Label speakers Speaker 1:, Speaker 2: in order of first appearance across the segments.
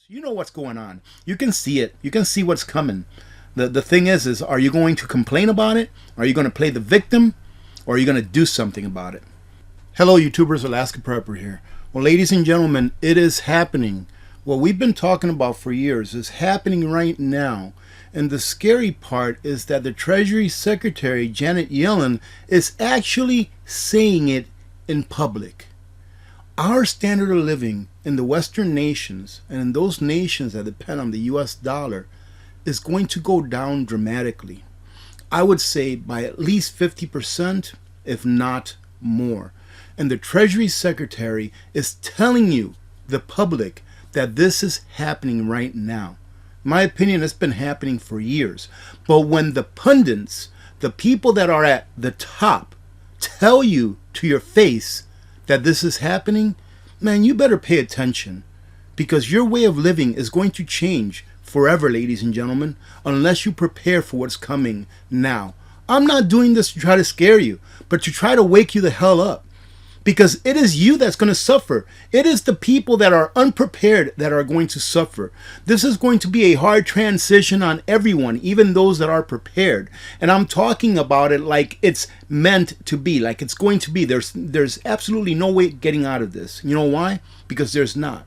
Speaker 1: You know what's going on. You can see it. You can see what's coming. The thing is are you going to complain about it? Are you going to play the victim? Or are you going to do something about it? Hello, YouTubers. Alaska Prepper here. Well, ladies and gentlemen, it is happening. What we've been talking about for years is happening right now. And the scary part is that the Treasury Secretary, Janet Yellen, is actually saying it in public. Our standard of living in the Western nations and in those nations that depend on the US dollar is going to go down dramatically. I would say by at least 50%, if not more. And the Treasury Secretary is telling you, the public, that this is happening right now. In my opinion, it's been happening for years. But when the pundits, the people that are at the top, tell you to your face that this is happening, man, you better pay attention, because your way of living is going to change forever, ladies and gentlemen, unless you prepare for what's coming now. I'm not doing this to try to scare you, but to try to wake you the hell up, because it is you that's going to suffer. It is the people that are unprepared that are going to suffer. This is going to be a hard transition on everyone, even those that are prepared. And I'm talking about it like it's meant to be, like it's going to be. There's absolutely no way getting out of this. You know why? Because there's not.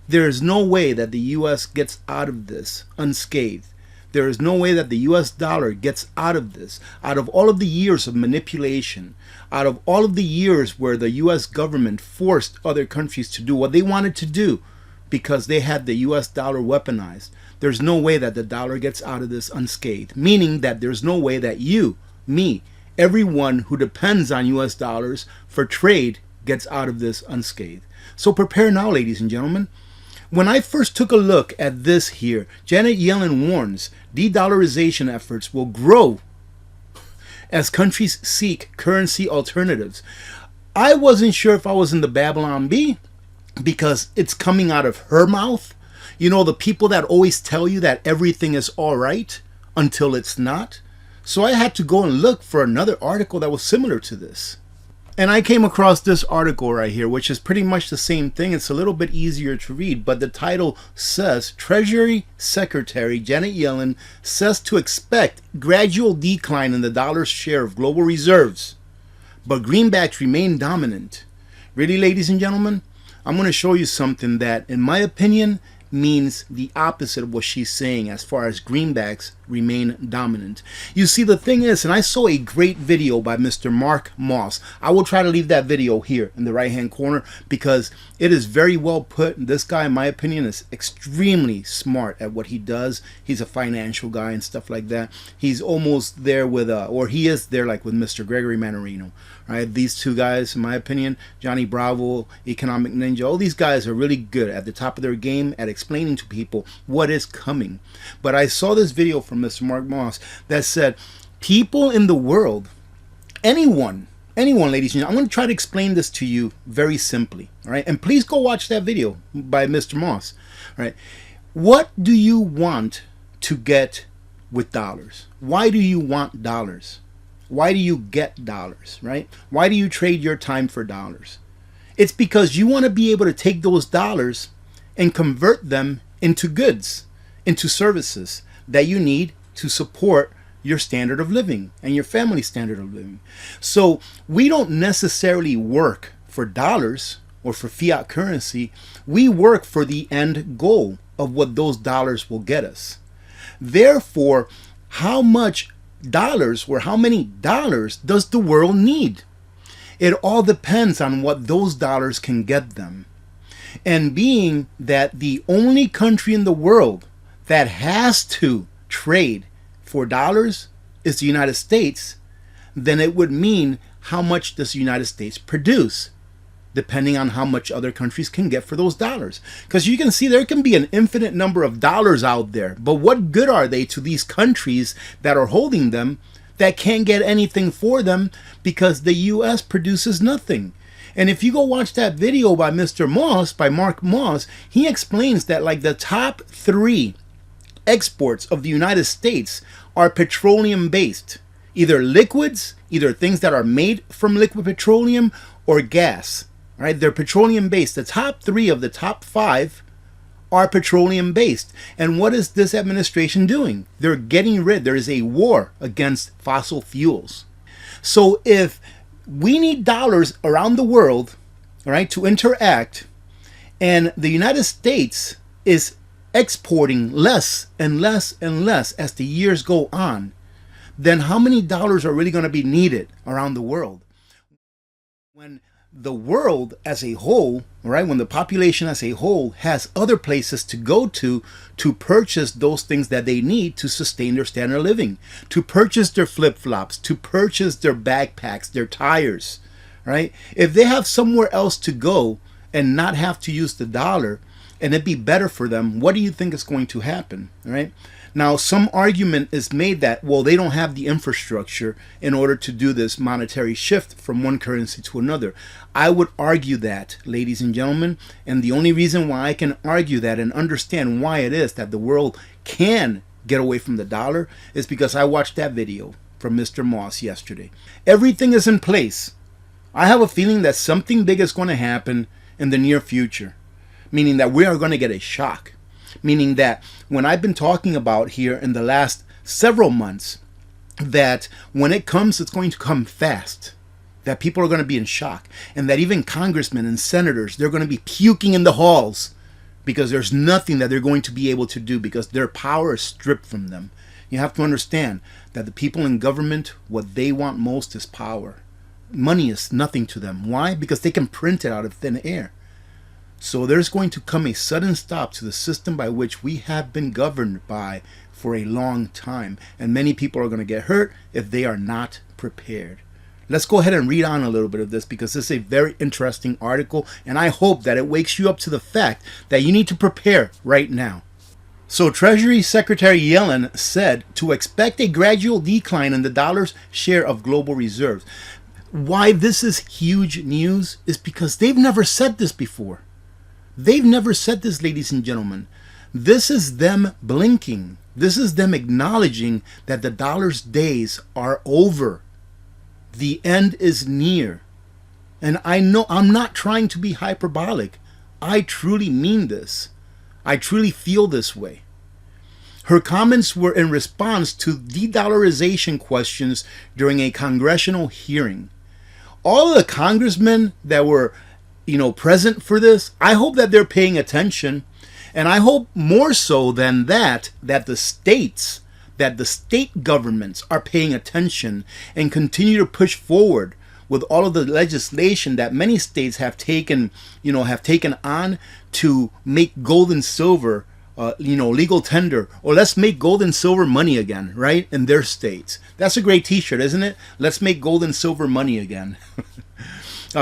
Speaker 1: There is no way that the U.S. gets out of this unscathed. There is no way that the US dollar gets out of this, out of all of the years of manipulation, out of all of the years where the US government forced other countries to do what they wanted to do because they had the US dollar weaponized. There's no way that the dollar gets out of this unscathed, meaning that there's no way that you, me, everyone who depends on US dollars for trade gets out of this unscathed. So prepare now, ladies and gentlemen. When I first took a look at this here, Janet Yellen warns de-dollarization efforts will grow as countries seek currency alternatives. I wasn't sure if I was in the Babylon Bee because it's coming out of her mouth. You know, the people that always tell you that everything is all right until it's not. So I had to go and look for another article that was similar to this. And I came across this article right here, which is pretty much the same thing. It's a little bit easier to read, but the title says, Treasury Secretary Janet Yellen says to expect gradual decline in the dollar's share of global reserves, but greenbacks remain dominant. Really, ladies and gentlemen, I'm going to show you something that, in my opinion, means the opposite of what she's saying as far as greenbacks remain dominant. You see, the thing is, and I saw a great video by Mr. Mark Moss. I will try to leave that video here in the right hand corner because it is very well put. This guy, in my opinion, is extremely smart at what he does. He's a financial guy and stuff like that. He's almost there with or he is there like with Mr. Gregory Mannarino. Right? These two guys, in my opinion, Johnny Bravo, Economic Ninja, all these guys are really good at the top of their game at explaining to people what is coming. But I saw this video from Mr. Mark Moss that said, people in the world, anyone, ladies and gentlemen, I'm going to try to explain this to you very simply. All right? And please go watch that video by Mr. Moss. All right? What do you want to get with dollars? Why do you want dollars? Why do you get dollars, right? Why do you trade your time for dollars? It's because you want to be able to take those dollars and convert them into goods, into services that you need to support your standard of living and your family standard of living. So we don't necessarily work for dollars or for fiat currency. We work for the end goal of what those dollars will get us. Therefore, how much dollars or how many dollars does the world need? It all depends on what those dollars can get them. And being that the only country in the world that has to trade for dollars is the United States, then it would mean how much does the United States produce, depending on how much other countries can get for those dollars. Because you can see there can be an infinite number of dollars out there, but what good are they to these countries that are holding them that can't get anything for them because the US produces nothing? And if you go watch that video by Mr. Moss, by Mark Moss, he explains that like the top 3 exports of the United States are petroleum based, either liquids, either things that are made from liquid petroleum, or gas. Right? They're petroleum based. The top 3 of the top 5 are petroleum based. And what is this administration doing? They're getting rid, there is a war against fossil fuels. So if we need dollars around the world, all right, to interact, and the United States is exporting less and less and less as the years go on, then how many dollars are really going to be needed around the world? When the world as a whole, right, when the population as a whole has other places to go to purchase those things that they need to sustain their standard of living, to purchase their flip-flops, to purchase their backpacks, their tires, right? If they have somewhere else to go and not have to use the dollar, and it'd be better for them, what do you think is going to happen, right? Now, some argument is made that, well, they don't have the infrastructure in order to do this monetary shift from one currency to another. I would argue that, ladies and gentlemen, and the only reason why I can argue that and understand why it is that the world can get away from the dollar is because I watched that video from Mr. Moss yesterday. Everything is in place. I have a feeling that something big is going to happen in the near future, meaning that we are going to get a shock. Meaning that when I've been talking about here in the last several months, that when it comes, it's going to come fast. That people are going to be in shock. And that even congressmen and senators, they're going to be puking in the halls because there's nothing that they're going to be able to do because their power is stripped from them. You have to understand that the people in government, what they want most is power. Money is nothing to them. Why? Because they can print it out of thin air. So there's going to come a sudden stop to the system by which we have been governed by for a long time. And many people are going to get hurt if they are not prepared. Let's go ahead and read on a little bit of this because this is a very interesting article. And I hope that it wakes you up to the fact that you need to prepare right now. So Treasury Secretary Yellen said to expect a gradual decline in the dollar's share of global reserves. Why this is huge news is because they've never said this before. They've never said this, ladies and gentlemen. This is them blinking. This is them acknowledging that the dollar's days are over. The end is near. And I know I'm not trying to be hyperbolic. I truly mean this. I truly feel this way. Her comments were in response to de-dollarization questions during a congressional hearing. All of the congressmen that were present for this, I hope that they're paying attention. And I hope more so than that the states, that the state governments are paying attention and continue to push forward with all of the legislation that many states have taken on to make gold and silver, legal tender, or let's make gold and silver money again, right? In their states. That's a great t-shirt, isn't it? Let's make gold and silver money again.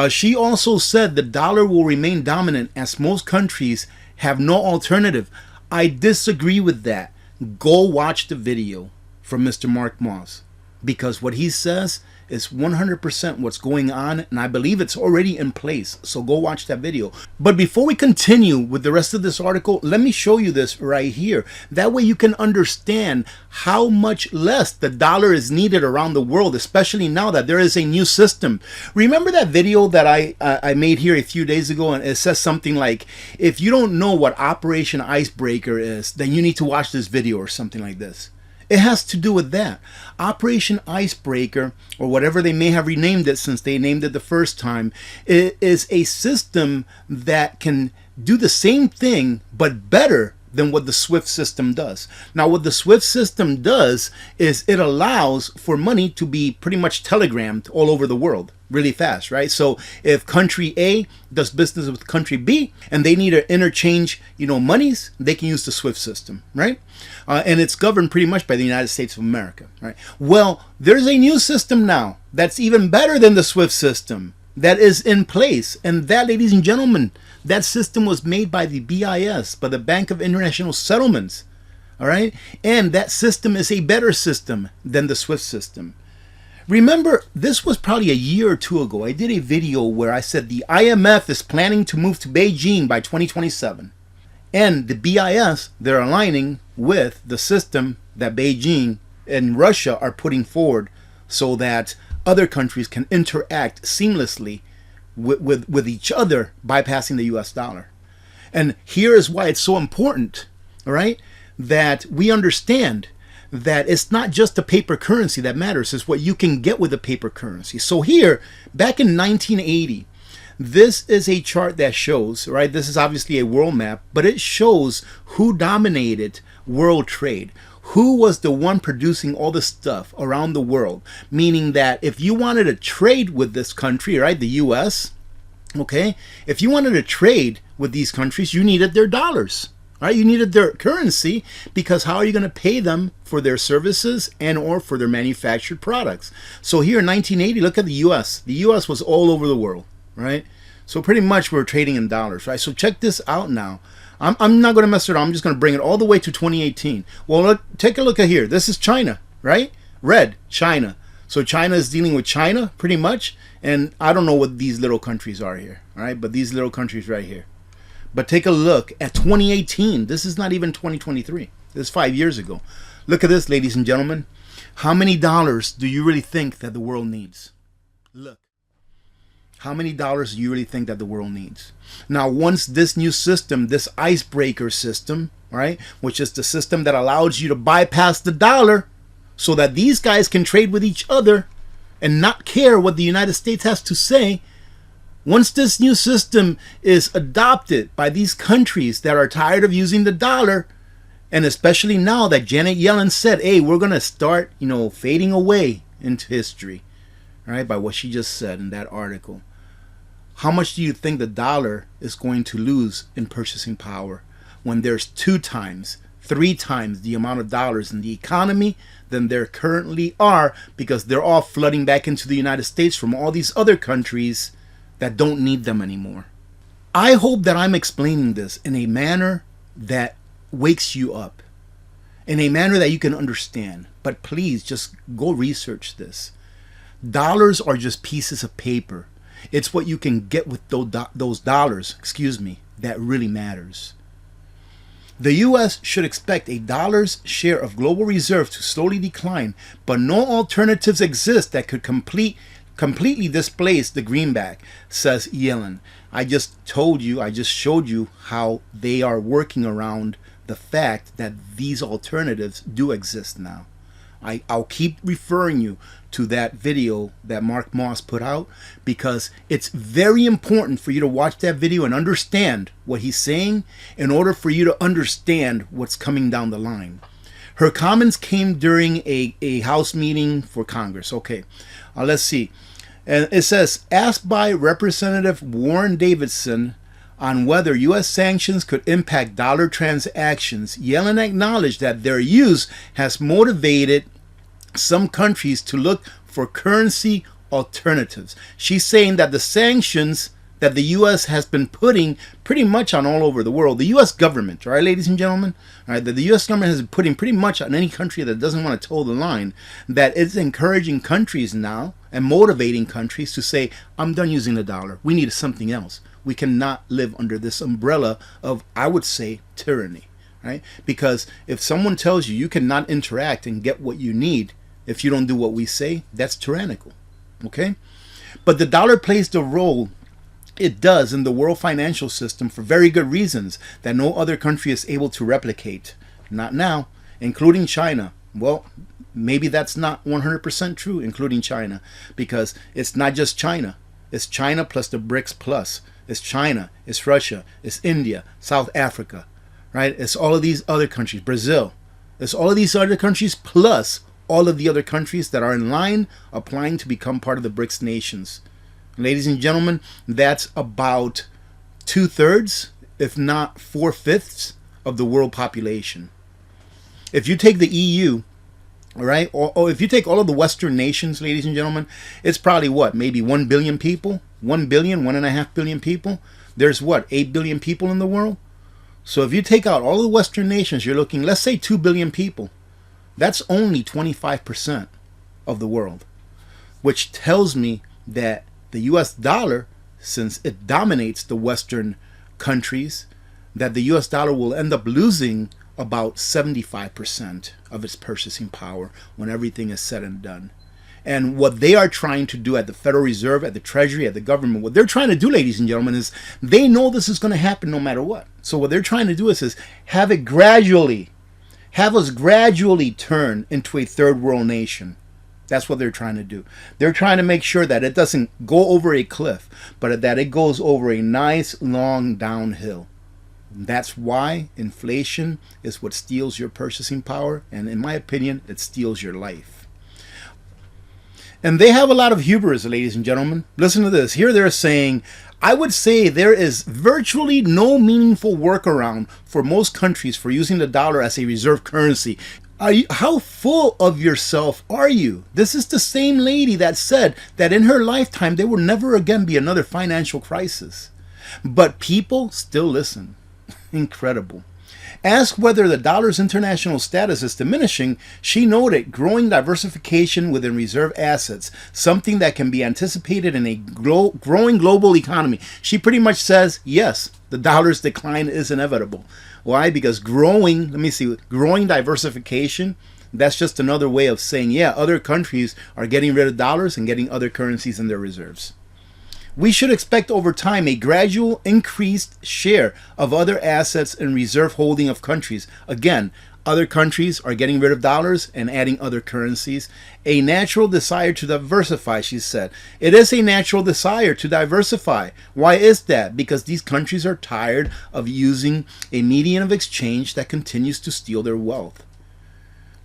Speaker 1: She also said the dollar will remain dominant as most countries have no alternative. I disagree with that. Go watch the video from Mr. Mark Moss because what he says is 100% what's going on, and I believe it's already in place. So go watch that video. But before we continue with the rest of this article, let me show you this right here. That way you can understand how much less the dollar is needed around the world, especially now that there is a new system. Remember that video that I made here a few days ago, and it says something like, if you don't know what Operation Icebreaker is, then you need to watch this video or something like this. It has to do with that. Operation Icebreaker, or whatever they may have renamed it since they named it the first time, it is a system that can do the same thing but better than what the SWIFT system does. Now, what the SWIFT system does is it allows for money to be pretty much telegrammed all over the world really fast, right? So if country A does business with country B and they need to interchange, monies, they can use the SWIFT system, right? And it's governed pretty much by the United States of America, right? Well, there's a new system now that's even better than the SWIFT system that is in place. And that, ladies and gentlemen, that system was made by the BIS, by the Bank of International Settlements, all right? And that system is a better system than the SWIFT system. Remember, this was probably a year or two ago. I did a video where I said the IMF is planning to move to Beijing by 2027. And the BIS, they're aligning with the system that Beijing and Russia are putting forward so that other countries can interact seamlessly with each other, bypassing the US dollar. And here is why it's so important, all right, that we understand that it's not just the paper currency that matters, it's what you can get with the paper currency. So here, back in 1980, this is a chart that shows, right, this is obviously a world map, but it shows who dominated world trade. Who was the one producing all the stuff around the world? Meaning that if you wanted to trade with this country, right, the US, okay, if you wanted to trade with these countries, you needed their dollars, right? You needed their currency, because how are you going to pay them for their services and or for their manufactured products? So here in 1980, look at the US. The US was all over the world, right? So pretty much we're trading in dollars, right? So check this out now. I'm not going to mess around. I'm just going to bring it all the way to 2018. Well, look, take a look at here. This is China, right? Red, China. So China is dealing with China pretty much. And I don't know what these little countries are here, all right? But these little countries right here. But take a look at 2018. This is not even 2023. This is 5 years ago. Look at this, ladies and gentlemen. How many dollars do you really think that the world needs? Look. How many dollars do you really think that the world needs? Now, once this new system, this icebreaker system, right, which is the system that allows you to bypass the dollar so that these guys can trade with each other and not care what the United States has to say, once this new system is adopted by these countries that are tired of using the dollar, and especially now that Janet Yellen said, hey, we're going to start, fading away into history, right, by what she just said in that article. How much do you think the dollar is going to lose in purchasing power when there's 2 times, 3 times the amount of dollars in the economy than there currently are, because they're all flooding back into the United States from all these other countries that don't need them anymore? I hope that I'm explaining this in a manner that wakes you up, in a manner that you can understand. But please just go research this. Dollars are just pieces of paper. It's what you can get with those dollars, that really matters. The U.S. should expect a dollar's share of global reserve to slowly decline, but no alternatives exist that could completely displace the greenback, says Yellen. I just showed you how they are working around the fact that these alternatives do exist now. I'll keep referring you to that video that Mark Moss put out, because it's very important for you to watch that video and understand what he's saying in order for you to understand what's coming down the line. Her comments came during a House meeting for Congress. Okay, let's see. And it says, asked by Representative Warren Davidson on whether U.S. sanctions could impact dollar transactions, Yellen acknowledged that their use has motivated some countries to look for currency alternatives. She's saying that the sanctions that the U.S. has been putting pretty much on all over the world, the U.S. government, right, ladies and gentlemen, right, that the U.S. government has been putting pretty much on any country that doesn't want to toe the line, that it's encouraging countries now and motivating countries to say, I'm done using the dollar. We need something else. We cannot live under this umbrella of, I would say, tyranny, right? Because if someone tells you you cannot interact and get what you need if you don't do what we say, that's tyrannical, okay? But the dollar plays the role it does in the world financial system for very good reasons that no other country is able to replicate. Not now, including China. Well, maybe that's not 100% true, including China, because it's not just China. It's China plus the BRICS plus. It's China, it's Russia, it's India, South Africa, right? It's all of these other countries, Brazil. It's all of these other countries plus all of the other countries that are in line applying to become part of the BRICS nations. Ladies and gentlemen, that's about 2/3, if not 4/5 of the world population. If you take the EU, all right, or if you take all of the Western nations, ladies and gentlemen, it's probably what, maybe 1 billion people? 1 billion, 1.5 billion people? There's what, 8 billion people in the world? So if you take out all the Western nations, you're looking, let's say 2 billion people. That's only 25% of the world, which tells me that the US dollar, since it dominates the Western countries, that the US dollar will end up losing about 75% of its purchasing power when everything is said and done. And what they are trying to do at the Federal Reserve, at the Treasury, at the government, what they're trying to do, ladies and gentlemen, is they know this is going to happen no matter what. So what they're trying to do is have us gradually turn into a third world nation. That's what they're trying to do. They're trying to make sure that it doesn't go over a cliff, but that it goes over a nice long downhill. That's why inflation is what steals your purchasing power, and in my opinion, it steals your life. And they have a lot of hubris, ladies and gentlemen. Listen to this. Here they're saying, I would say there is virtually no meaningful workaround for most countries for using the dollar as a reserve currency. How full of yourself are you? This is the same lady that said that in her lifetime there will never again be another financial crisis. But people still listen. Incredible. Asked whether the dollar's international status is diminishing, she noted growing diversification within reserve assets, something that can be anticipated in a growing global economy. She pretty much says, yes, the dollar's decline is inevitable. Why? Because growing diversification, that's just another way of saying, yeah, other countries are getting rid of dollars and getting other currencies in their reserves. We should expect over time a gradual increased share of other assets in reserve holding of countries. Again, other countries are getting rid of dollars and adding other currencies. A natural desire to diversify, she said. It is a natural desire to diversify. Why is that? Because these countries are tired of using a medium of exchange that continues to steal their wealth.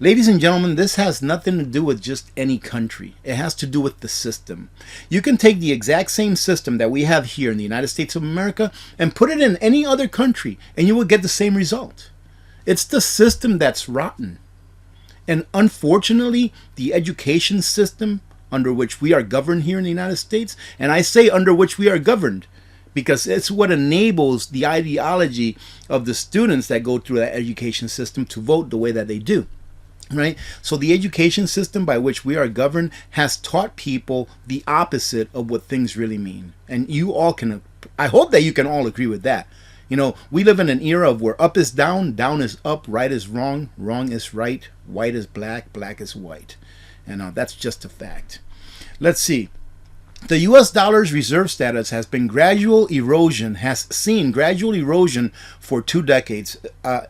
Speaker 1: Ladies and gentlemen, this has nothing to do with just any country. It has to do with the system. You can take the exact same system that we have here in the United States of America and put it in any other country, and you will get the same result. It's the system that's rotten. And unfortunately, the education system under which we are governed here in the United States, and I say under which we are governed, because it's what enables the ideology of the students that go through that education system to vote the way that they do. Right? So the education system by which we are governed has taught people the opposite of what things really mean. And you all can, I hope that you can all agree with that. You know, we live in an era of where up is down, down is up, right is wrong, wrong is right, white is black, black is white. And that's just a fact. Let's see. The U.S. dollar's reserve status has seen gradual erosion for 2 decades.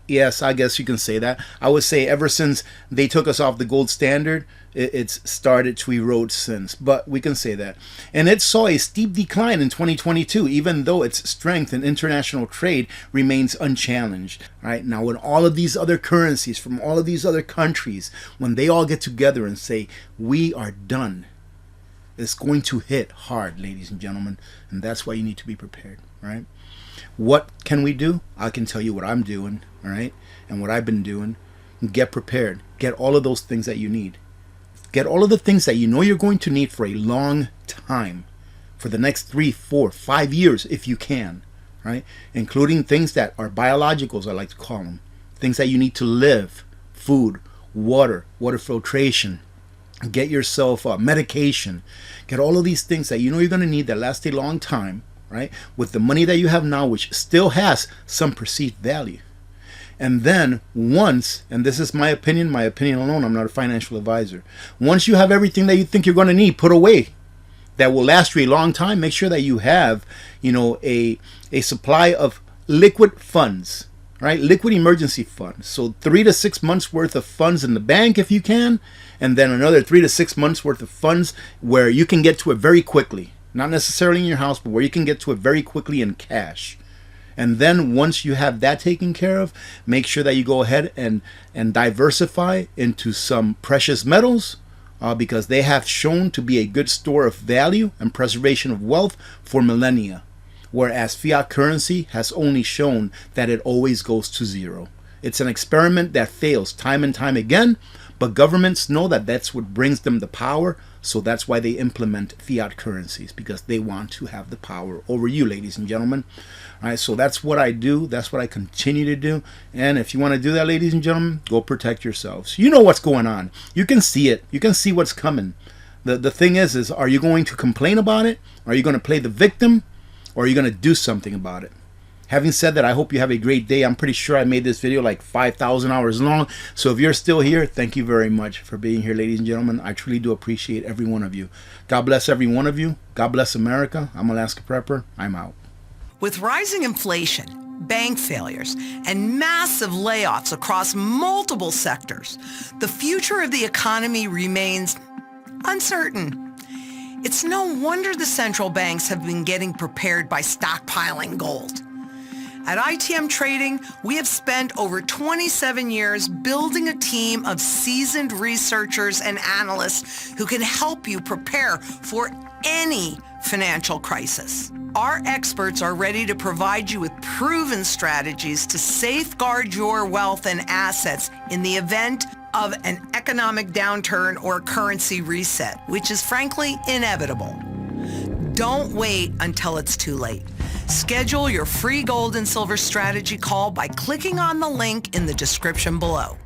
Speaker 1: Yes, I guess you can say that. I would say ever since they took us off the gold standard, it's started to erode since. But we can say that. And it saw a steep decline in 2022, even though its strength in international trade remains unchallenged. Right now, when all of these other currencies from all of these other countries, when they all get together and say, we are done, it's going to hit hard, ladies and gentlemen, and that's why you need to be prepared, right? What can we do? I can tell you what I'm doing, all right, and what I've been doing. Get prepared. Get all of those things that you need. Get all of the things that you know you're going to need for a long time, for the next 3, 4, 5 years if you can, right? Including things that are biologicals, I like to call them. Things that you need to live, food, water filtration. Get yourself medication. Get all of these things that you know you're going to need that last a long time, right? With the money that you have now, which still has some perceived value. And then once, and this is my opinion alone, I'm not a financial advisor. Once you have everything that you think you're going to need put away, that will last you a long time, make sure that you have, a supply of liquid funds, right? Liquid emergency funds. So 3 to 6 months worth of funds in the bank if you can, and then another 3 to 6 months worth of funds where you can get to it very quickly. Not necessarily in your house, but where you can get to it very quickly in cash. And then once you have that taken care of, make sure that you go ahead and diversify into some precious metals, because they have shown to be a good store of value and preservation of wealth for millennia. Whereas fiat currency has only shown that it always goes to zero. It's an experiment that fails time and time again, but governments know that that's what brings them the power, so that's why they implement fiat currencies, because they want to have the power over you, ladies and gentlemen. All right, so that's what I do. That's what I continue to do. And if you want to do that, ladies and gentlemen, go protect yourselves. You know what's going on. You can see it. You can see what's coming. The thing is are you going to complain about it? Are you going to play the victim? Or are you going to do something about it? Having said that, I hope you have a great day. I'm pretty sure I made this video like 5,000 hours long. So if you're still here, thank you very much for being here, ladies and gentlemen. I truly do appreciate every one of you. God bless every one of you. God bless America. I'm Alaska Prepper. I'm out.
Speaker 2: With rising inflation, bank failures, and massive layoffs across multiple sectors, the future of the economy remains uncertain. It's no wonder the central banks have been getting prepared by stockpiling gold. At ITM Trading, we have spent over 27 years building a team of seasoned researchers and analysts who can help you prepare for any financial crisis. Our experts are ready to provide you with proven strategies to safeguard your wealth and assets in the event of an economic downturn or currency reset, which is frankly inevitable. Don't wait until it's too late. Schedule your free gold and silver strategy call by clicking on the link in the description below.